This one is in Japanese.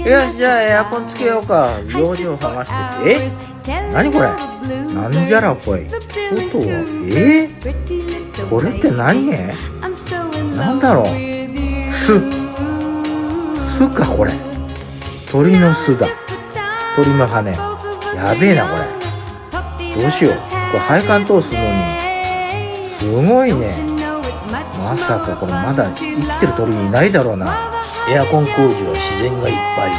よし、じゃあエアコンつけようか。養生剥がしてて。何これ、なんじゃらほい。外はこれって何？なんだろう。巣かこれ。鳥の巣だ。鳥の羽。やべえなこれ。どうしよう。これ配管通すのにすごいね。まさかこれまだ生きてる鳥いないだろうな。エアコン工事は自然がいっぱい。